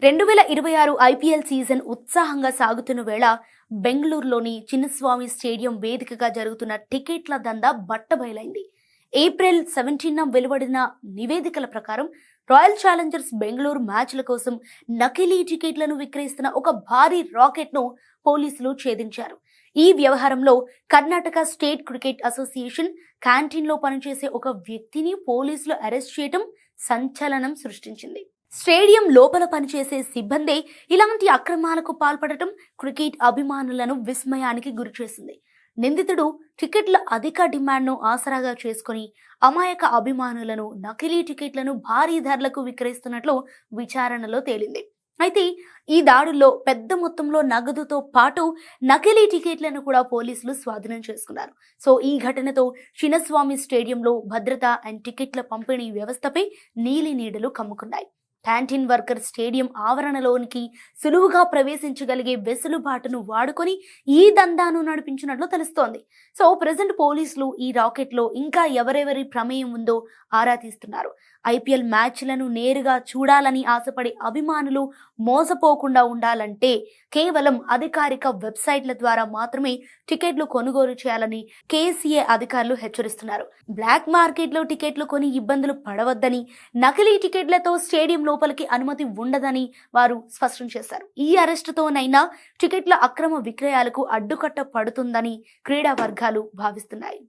2026 IPL season ఉత్సాహంగా సాగుతున్న వేళ బెంగళూరులోని చిన్నస్వామి స్టేడియం వేదికగా జరుగుతున్న టికెట్ల దందా బట్టబయలైంది. ఏప్రిల్ 17న వెలువడిన నివేదికల ప్రకారం రాయల్ ఛాలెంజర్స్ బెంగళూరు మ్యాచ్ల కోసం నకిలీ టికెట్లను విక్రయిస్తున్న ఒక భారీ రాకెట్ను పోలీసులు ఛేదించారు. ఈ వ్యవహారంలో కర్ణాటక స్టేట్ క్రికెట్ అసోసియేషన్ క్యాంటీన్లో పనిచేసే ఒక వ్యక్తిని పోలీసులు అరెస్ట్ చేయడం సంచలనం సృష్టించింది. స్టేడియం లోపల పనిచేసే సిబ్బందే ఇలాంటి అక్రమాలకు పాల్పడటం క్రికెట్ అభిమానులను విస్మయానికి గురిచేసింది. నిందితుడు టికెట్ల అధిక డిమాండ్ను ఆసరాగా చేసుకుని అమాయక అభిమానులను నకిలీ టికెట్లను భారీ ధరలకు విక్రయిస్తున్నట్లు విచారణలో తేలింది. అయితే ఈ దాడుల్లో పెద్ద మొత్తంలో నగదుతో పాటు నకిలీ టికెట్లను కూడా పోలీసులు స్వాధీనం చేసుకున్నారు. సో ఈ ఘటనతో చిన్నస్వామి స్టేడియంలో భద్రత అండ్ టికెట్ల పంపిణీ వ్యవస్థపై నీలి నీడలు కమ్ముకున్నాయి. క్యాంటీన్ వర్కర్ స్టేడియం ఆవరణలోనికి సులువుగా ప్రవేశించగలిగే వెసులుబాటును వాడుకొని ఈ దందాను నడిపించినట్లు తెలుస్తోంది. సో ప్రెజెంట్ పోలీసులు ఈ రాకెట్లో ఇంకా ఎవరెవరి ప్రమేయం ఉందో ఆరా తీస్తున్నారు. ఐపీఎల్ మ్యాచ్లను నేరుగా చూడాలని ఆశపడే అభిమానులు మోసపోకుండా ఉండాలంటే కేవలం అధికారిక వెబ్సైట్ల ద్వారా మాత్రమే టికెట్లు కొనుగోలు చేయాలని కేసీఏ అధికారులు హెచ్చరిస్తున్నారు. బ్లాక్ మార్కెట్లో టికెట్లు కొని ఇబ్బందులు పడవద్దని, నకిలీ టికెట్లతో స్టేడియం లోపలికి అనుమతి ఉండదని వారు స్పష్టం చేశారు. ఈ అరెస్టుతోనైనా టికెట్ల అక్రమ విక్రయాలకు అడ్డుకట్ట పడుతుందని క్రీడా వర్గాలు భావిస్తున్నాయి.